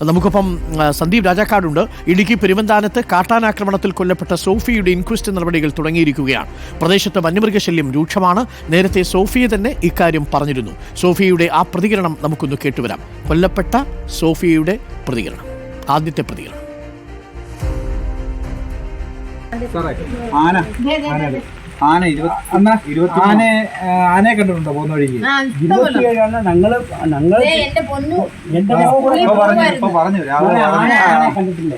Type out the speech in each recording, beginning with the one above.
നമുക്കൊപ്പം സന്ദീപ് രാജാക്കാടുണ്ട്. ഇടുക്കി പെരുവന്താനത്ത് കാട്ടാനാക്രമണത്തിൽ കൊല്ലപ്പെട്ട സോഫിയുടെ ഇൻക്വസ്റ്റ് നടപടികൾ തുടങ്ങിയിരിക്കുകയാണ്. പ്രദേശത്ത് വന്യമൃഗശല്യം രൂക്ഷമാണ്. നേരത്തെ സോഫിയ തന്നെ ഇക്കാര്യം പറഞ്ഞിരുന്നു. സോഫിയയുടെ ആ പ്രതികരണം നമുക്കൊന്ന് കേട്ടുവരാം. കൊല്ലപ്പെട്ട സോഫിയയുടെ പ്രതികരണം, ആദ്യത്തെ പ്രതികരണം. ആനയെ കണ്ടിട്ടുണ്ടോ പോകുന്ന വഴിക്ക്? 27 ഞങ്ങള് പറഞ്ഞു കണ്ടിട്ടില്ലേ?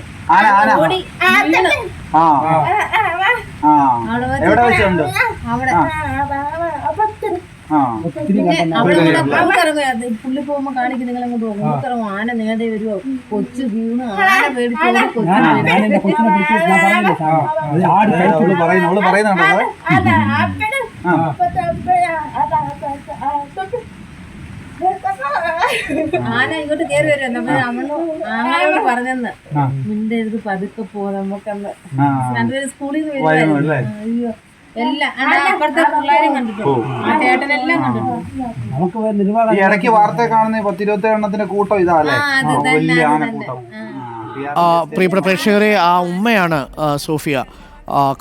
എവിടെ വെച്ചുണ്ട്? പുള്ളി പോകുമ്പോ കാണിക്കും നിങ്ങൾ അങ്ങോട്ട് പോകും. ആന നേരെ വരുവോ, കൊച്ചു വീണ് ആന പേടിച്ചോണ്ട് ആന ഇങ്ങോട്ട് കയറി വരും. നമ്മൾ ആനയോട് പറഞ്ഞെന്ന് മിണ്ടരുത്, പതുക്കെ പോ, നമുക്കന്ന് രണ്ടുപേരും സ്കൂളിൽ നിന്ന് വരുവായിരുന്നു. അയ്യോ എല്ലാം അപ്പുറത്തെ പിള്ളേരും കണ്ടിട്ടുണ്ട്, ആ ചേട്ടനെല്ലാം കണ്ടിട്ടുണ്ട്. ഈ ഇടയ്ക്ക് വാർത്ത കാണുന്ന 10-27 എണ്ണത്തിന്റെ കൂട്ടം ഇതാല്ലേ? പ്രിയപ്പെട്ട പ്രേക്ഷകരെ, ആ ഉമ്മയാണ് സോഫിയ.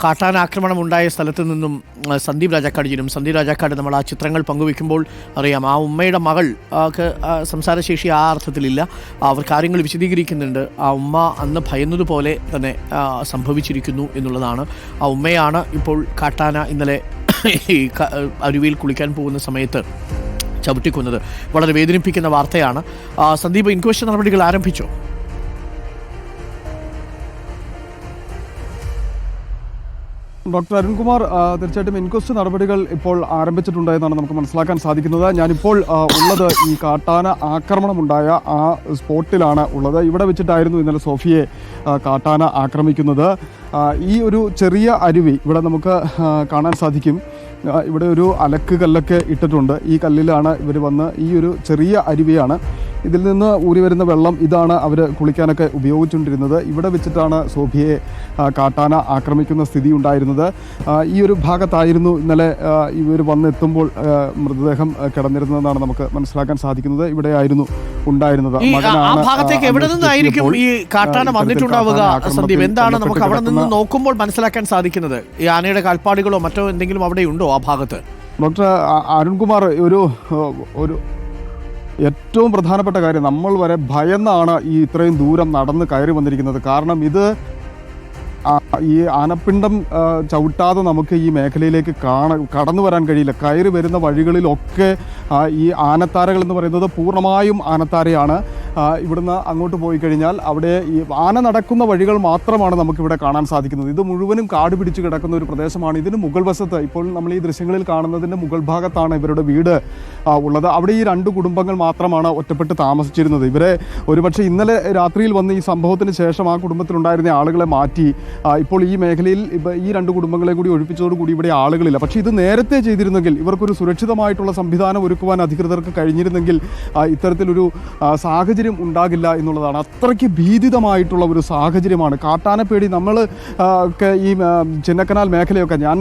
കാട്ടാനാക്രമണം ഉണ്ടായ സ്ഥലത്ത് നിന്നും സന്ദീപ് രാജാക്കാട് ചേരും. സന്ദീപ് രാജാക്കാട് നമ്മൾ ആ ചിത്രങ്ങൾ പങ്കുവെക്കുമ്പോൾ അറിയാം, ആ ഉമ്മയുടെ മകൾ സംസാരശേഷി ആ അർത്ഥത്തിലില്ല. അവർ കാര്യങ്ങൾ വിശദീകരിക്കുന്നുണ്ട്. ആ ഉമ്മ അന്ന് ഭയന്നതുപോലെ തന്നെ സംഭവിച്ചിരിക്കുന്നു എന്നുള്ളതാണ്. ആ ഉമ്മയാണ് ഇപ്പോൾ കാട്ടാന ഇന്നലെ ഈ അരുവിയിൽ കുളിക്കാൻ പോകുന്ന സമയത്ത് ചവിട്ടിക്കൊന്നത്. വളരെ വേദനിപ്പിക്കുന്ന വാർത്തയാണ്. സന്ദീപ്, ഇൻക്വസ്റ്റ് നടപടികൾ ആരംഭിച്ചോ? ഡോക്ടർ അരുൺകുമാർ, തീർച്ചയായിട്ടും ഇൻക്വസ്റ്റ് നടപടികൾ ഇപ്പോൾ ആരംഭിച്ചിട്ടുണ്ടെന്നാണ് നമുക്ക് മനസ്സിലാക്കാൻ സാധിക്കുന്നത്. ഞാനിപ്പോൾ ഉള്ളത് ഈ കാട്ടാന ആക്രമണമുണ്ടായ ആ സ്പോട്ടിലാണ് ഉള്ളത്. ഇവിടെ വെച്ചിട്ടായിരുന്നു ഇന്നലെ സോഫിയെ കാട്ടാന ആക്രമിക്കുന്നത്. ഈ ഒരു ചെറിയ അരുവി ഇവിടെ നമുക്ക് കാണാൻ സാധിക്കും. ഇവിടെ ഒരു അലക്ക് കല്ലൊക്കെ ഇട്ടിട്ടുണ്ട്. ഈ കല്ലിലാണ് ഇവർ വന്ന്, ഈ ഒരു ചെറിയ അരുവിയാണ്, ഇതിൽ നിന്ന് ഊരി വരുന്ന വെള്ളം ഇതാണ് അവർ കുളിക്കാനൊക്കെ ഉപയോഗിച്ചുകൊണ്ടിരുന്നത്. ഇവിടെ വെച്ചിട്ടാണ് സോഫിയെ കാട്ടാന ആക്രമിക്കുന്ന സ്ഥിതി ഉണ്ടായിരുന്നത്. ഈ ഒരു ഭാഗത്തായിരുന്നു ഇന്നലെ ഇവർ വന്നെത്തുമ്പോൾ മൃതദേഹം കിടന്നിരുന്നതെന്നാണ് നമുക്ക് മനസ്സിലാക്കാൻ സാധിക്കുന്നത്. ഇവിടെയായിരുന്നു ഉണ്ടായിരുന്നത്. ഈ കാട്ടാന വന്നിട്ടുണ്ടാവുക സന്ദീപ്, എന്താണ് നമുക്ക് അവിടെ നിന്ന് നോക്കുമ്പോൾ മനസ്സിലാക്കാൻ സാധിക്കുന്നത്? ഈ ആനയുടെ കാൽപ്പാടുകളോ മറ്റോ എന്തെങ്കിലും അവിടെ ഉണ്ടോ ആ ഭാഗത്ത്? ഡോക്ടർ അരുൺകുമാർ, ഒരു ഏറ്റവും പ്രധാനപ്പെട്ട കാര്യം, നമ്മൾ വരെ ഭയന്നാണ് ഈ ഇത്രയും ദൂരം നടന്ന് കയറി വന്നിരിക്കുന്നത്. കാരണം ഇത് ഈ ആനപ്പിണ്ടം ചവിട്ടാതെ നമുക്ക് ഈ മേഖലയിലേക്ക് കടന്നു വരാൻ കഴിയില്ല. കയറി വരുന്ന വഴികളിലൊക്കെ ഈ ആനത്താരകൾ എന്ന് പറയുന്നത് പൂർണ്ണമായും ആനത്താരയാണ്. ഇവിടുന്ന് അങ്ങോട്ട് പോയി കഴിഞ്ഞാൽ അവിടെ ഈ ആന നടക്കുന്ന വഴികൾ മാത്രമാണ് നമുക്കിവിടെ കാണാൻ സാധിക്കുന്നത്. ഇത് മുഴുവനും കാട് പിടിച്ച് കിടക്കുന്ന ഒരു പ്രദേശമാണ്. ഇതിന് മുകൾ വശത്ത്, ഇപ്പോൾ നമ്മൾ ഈ ദൃശ്യങ്ങളിൽ കാണുന്നതിൻ്റെ മുകൾ ഭാഗത്താണ് ഇവരുടെ വീട് ഉള്ളത്. അവിടെ ഈ 2 കുടുംബങ്ങൾ മാത്രമാണ് ഒറ്റപ്പെട്ട് താമസിച്ചിരുന്നത്. ഇവരെ ഒരുപക്ഷെ ഇന്നലെ രാത്രിയിൽ വന്ന് ഈ സംഭവത്തിന് ശേഷം ആ കുടുംബത്തിലുണ്ടായിരുന്ന ആളുകളെ മാറ്റി ഇപ്പോൾ ഈ മേഖലയിൽ ഈ 2 കുടുംബങ്ങളെ കൂടി ഒഴിപ്പിച്ചതോടുകൂടി ഇവിടെ ആളുകളില്ല. പക്ഷേ ഇത് നേരത്തെ ചെയ്തിരുന്നെങ്കിൽ, ഇവർക്കൊരു സുരക്ഷിതമായിട്ടുള്ള സംവിധാനം ഒരുക്കുവാൻ അധികൃതർക്ക് കഴിഞ്ഞിരുന്നെങ്കിൽ ഇത്തരത്തിലൊരു സാഹചര്യം ഉണ്ടാകില്ല എന്നുള്ളതാണ്. അത്രയ്ക്ക് ഭീതിതമായിട്ടുള്ള ഒരു സാഹചര്യമാണ്. കാട്ടാനപ്പേടി നമ്മൾ ഒക്കെ ഈ ചിന്നക്കനാൽ മേഖലയൊക്കെ, ഞാൻ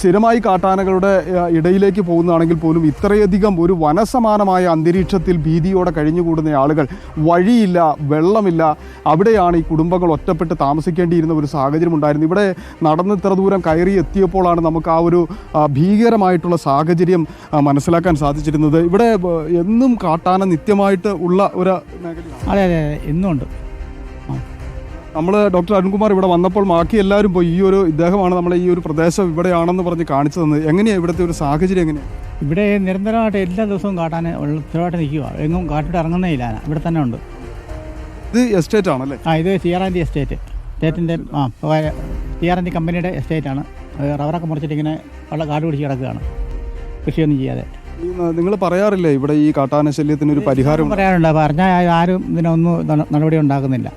സ്ഥിരമായി കാട്ടാനകളുടെ ഇടയിലേക്ക് പോകുന്നതാണെങ്കിൽ പോലും ഇത്രയധികം ഒരു വനസമാനമായ അന്തരീക്ഷത്തിൽ ഭീതിയോടെ കഴിഞ്ഞുകൂടുന്ന ആളുകൾ, വഴിയില്ല, വെള്ളമില്ല, അവിടെയാണ് ഈ കുടുംബങ്ങൾ ഒറ്റപ്പെട്ട് താമസിക്കേണ്ടിയിരുന്ന ഒരു സാഹചര്യം ഉണ്ടായിരുന്നു. ഇവിടെ നടന്ന് ഇത്ര ദൂരം കയറി എത്തിയപ്പോഴാണ് നമുക്ക് ആ ഒരു ഭീകരമായിട്ടുള്ള സാഹചര്യം മനസ്സിലാക്കാൻ സാധിച്ചിരുന്നത്. ഇവിടെ എന്നും കാട്ടാന നിത്യമായിട്ട് ഉള്ള ഒരു മേഖലയാണ്. അതെ അതെ, എന്നും ഉണ്ട്. നമ്മൾ ഡോക്ടർ അരുൺകുമാർ ഇവിടെ വന്നപ്പോൾ ബാക്കി എല്ലാവരും പോയി ഇദ്ദേഹമാണ് നമ്മളെ ഈ ഒരു പ്രദേശം ഇവിടെയാണെന്ന് പറഞ്ഞ് കാണിച്ചു തന്നത്. എങ്ങനെയാണ് ഇവിടുത്തെ ഒരു സാഹചര്യം? എങ്ങനെയാണ് ഇവിടെ നിരന്തരമായിട്ട് എല്ലാ ദിവസവും കാട്ടാൻ സ്ഥിരമായിട്ട് നിൽക്കുക, എങ്ങും കാട്ടിട്ട് ഇറങ്ങുന്നേ ഇല്ല. ഇവിടെ തന്നെ ഉണ്ട്. ഇത് എസ്റ്റേറ്റ് ആണല്ലേ? ഇത് CR&D സ്റ്റേറ്റിൻ്റെ CR&D കമ്പനിയുടെ എസ്റ്റേറ്റാണ്. റബ്ബറൊക്കെ മുറിച്ചിട്ട് ഇങ്ങനെ കാട് പിടിച്ച് കിടക്കുകയാണ്, കൃഷിയൊന്നും ചെയ്യാതെ. നിങ്ങൾ പറയാറില്ലേ ഇവിടെ ഈ കാട്ടാന ശല്യത്തിന് ഒരു പരിഹാരം? പറയാറുണ്ട്, പറഞ്ഞാൽ ആരും ഇതിനൊന്നും നടപടി ഉണ്ടാക്കുന്നില്ല.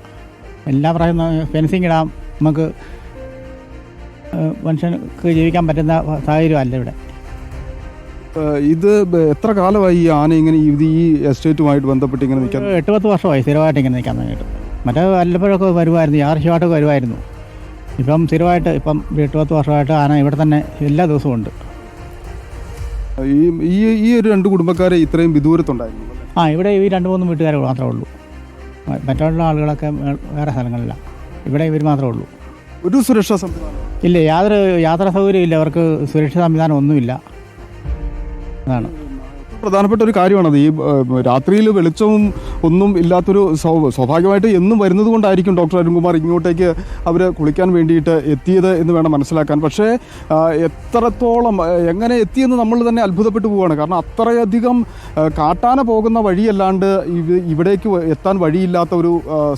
എല്ലാ പ്രാവശ്യം ഫെൻസിങ് ഇടാം, നമുക്ക് മനുഷ്യർക്ക് ജീവിക്കാൻ പറ്റുന്ന സാഹചര്യമല്ല ഇവിടെ. ഇത് എത്ര കാലമായി ഈ ആന ഇങ്ങനെ ഈ എസ്റ്റേറ്റുമായിട്ട് ബന്ധപ്പെട്ട് ഇങ്ങനെ നിൽക്കാൻ? 8-10 വർഷമായി സ്ഥിരമായിട്ട് ഇങ്ങനെ നിൽക്കാൻ തുടങ്ങിയിട്ട്. മറ്റേ വല്ലപ്പോഴൊക്കെ വരുമായിരുന്നു, യാദൃശ്യമായിട്ടൊക്കെ വരുമായിരുന്നു. ഇപ്പം സ്ഥിരമായിട്ട്, ഇപ്പം 8-10 വർഷമായിട്ട് ആന ഇവിടെ തന്നെ എല്ലാ ദിവസവും ഉണ്ട്. ഈ ഒരു 2 കുടുംബക്കാരെ ഇത്രയും വിദൂരത്തുണ്ടായിരുന്നു? ഇവിടെ ഈ 2-3 വീട്ടുകാരെ മാത്രമേ ഉള്ളൂ. മറ്റുള്ള ആളുകളൊക്കെ വേറെ സ്ഥലങ്ങളിലാണ്. ഇവിടെ ഇവർ മാത്രമേ ഉള്ളൂ. ഒരു സുരക്ഷാ സംവിധാനം ഇല്ല, യാതൊരു യാത്രാ സൗകര്യമില്ല, അവർക്ക് സുരക്ഷാ സംവിധാനം ഒന്നുമില്ല. അതാണ് പ്രധാനപ്പെട്ട ഒരു കാര്യമാണത്. ഈ രാത്രിയിൽ വെളിച്ചവും ഒന്നും ഇല്ലാത്തൊരു സ്വാഭാവികമായിട്ട് എന്നും വരുന്നത് കൊണ്ടായിരിക്കും ഡോക്ടർ അരുൺകുമാർ ഇങ്ങോട്ടേക്ക് അവർ കുളിക്കാൻ വേണ്ടിയിട്ട് എത്തിയത് എന്ന് വേണം മനസ്സിലാക്കാൻ. പക്ഷേ എത്രത്തോളം എങ്ങനെ എത്തിയെന്ന് നമ്മൾ തന്നെ അത്ഭുതപ്പെട്ടു പോവുകയാണ്. കാരണം അത്രയധികം കാട്ടാന പോകുന്ന വഴിയല്ലാണ്ട് ഇവിടേക്ക് എത്താൻ വഴിയില്ലാത്ത ഒരു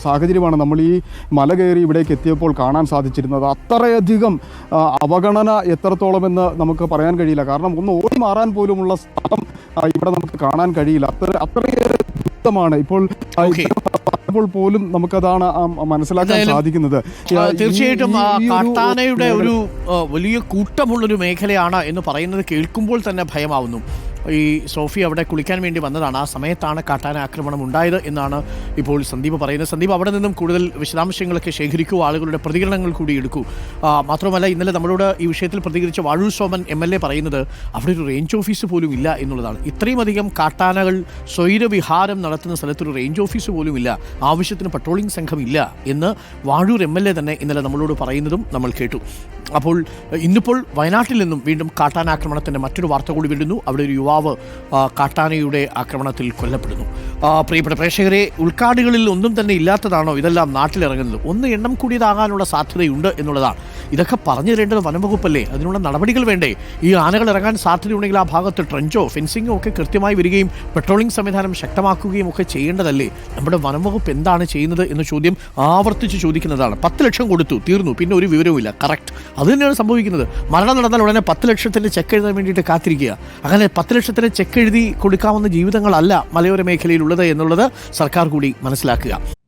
സാഹചര്യമാണ് നമ്മൾ ഈ മല കയറി ഇവിടേക്ക് എത്തിയപ്പോൾ കാണാൻ സാധിച്ചിരുന്നത്. അത്രയധികം അവഗണന എത്രത്തോളമെന്ന് നമുക്ക് പറയാൻ കഴിയില്ല. കാരണം ഒന്ന് ഓടി മാറാൻ പോലുമുള്ള സ്ഥലം ഇവിടെ നമുക്ക് കാണാൻ കഴിയില്ല. അത്രയേറെ ദുരിതമാണ് ഇപ്പോൾ പോലും നമുക്കതാണ് മനസ്സിലാക്കാൻ സാധിക്കുന്നത്. തീർച്ചയായിട്ടും കാട്ടാനയുടെ ഒരു വലിയ കൂട്ടമുള്ളൊരു മേഖലയാണ് എന്ന് പറയുന്നത് കേൾക്കുമ്പോൾ തന്നെ ഭയമാവുന്നു. ഈ സോഫി അവിടെ കുളിക്കാൻ വേണ്ടി വന്നതാണ്, ആ സമയത്താണ് കാട്ടാന ആക്രമണം ഉണ്ടായത് എന്നാണ് ഇപ്പോൾ സന്ദീപ് പറയുന്നത്. സന്ദീപ്, അവിടെ നിന്നും കൂടുതൽ വിശദാംശങ്ങളൊക്കെ ശേഖരിക്കൂ, ആളുകളുടെ പ്രതികരണങ്ങൾ കൂടി എടുക്കൂ. മാത്രമല്ല, ഇന്നലെ നമ്മളോട് ഈ വിഷയത്തിൽ പ്രതികരിച്ച വാഴൂർ സോമൻ MLA പറയുന്നത് അവിടെ ഒരു റേഞ്ച് ഓഫീസ് പോലും ഇല്ല എന്നുള്ളതാണ്. ഇത്രയും അധികം കാട്ടാനകൾ സ്വൈരവിഹാരം നടത്തുന്ന സ്ഥലത്തൊരു റേഞ്ച് ഓഫീസ് പോലും ഇല്ല, ആവശ്യത്തിന് പട്രോളിംഗ് സംഘം ഇല്ല എന്ന് വാഴൂർ MLA തന്നെ ഇന്നലെ നമ്മളോട് പറയുന്നതും നമ്മൾ കേട്ടു. അപ്പോൾ ഇന്നിപ്പോൾ വയനാട്ടിൽ നിന്നും വീണ്ടും കാട്ടാനാക്രമണത്തിൻ്റെ മറ്റൊരു വാർത്ത കൂടി വരുന്നു. അവിടെ ഒരു യുവാവ് കാട്ടാനയുടെ ആക്രമണത്തിൽ കൊല്ലപ്പെടുന്നു. പ്രിയപ്പെട്ട പ്രേക്ഷകരെ, ഉൾക്കാടുകളിൽ ഒന്നും തന്നെ ഇല്ലാത്തതാണോ ഇതെല്ലാം നാട്ടിലിറങ്ങുന്നത്? ഒന്ന് എണ്ണം കൂടിയതാകാനുള്ള സാധ്യതയുണ്ട് എന്നുള്ളതാണ്. ഇതൊക്കെ പറഞ്ഞു തരേണ്ടത് വനംവകുപ്പല്ലേ, അതിനുള്ള നടപടികൾ വേണ്ടേ? ഈ ആനകൾ ഇറങ്ങാൻ സാധ്യതയുണ്ടെങ്കിൽ ആ ഭാഗത്ത് ട്രെഞ്ചോ ഫെൻസിങ്ങോ ഒക്കെ കൃത്യമായി വരികയും പെട്രോളിംഗ് സംവിധാനം ശക്തമാക്കുകയും ഒക്കെ ചെയ്യേണ്ടതല്ലേ? നമ്മുടെ വനംവകുപ്പ് എന്താണ് ചെയ്യുന്നത് എന്ന ചോദ്യം ആവർത്തിച്ച് ചോദിക്കുന്നതാണ്. 10 ലക്ഷം കൊടുത്തു, തീർന്നു, പിന്നെ ഒരു വിവരവുമില്ല. കറക്റ്റ്, അത് തന്നെയാണ് സംഭവിക്കുന്നത്. മരണം നടന്നാൽ ഉടനെ 10 ലക്ഷത്തിൻ്റെ ചെക്ക് എഴുതാൻ വേണ്ടിയിട്ട് കാത്തിരിക്കുക. അങ്ങനെ 10 ലക്ഷത്തിന് ചെക്ക് എഴുതി കൊടുക്കാവുന്ന ജീവിതങ്ങളല്ല മലയോര മേഖലയിലുള്ളത് എന്നുള്ളത് സർക്കാർ കൂടി മനസ്സിലാക്കുക.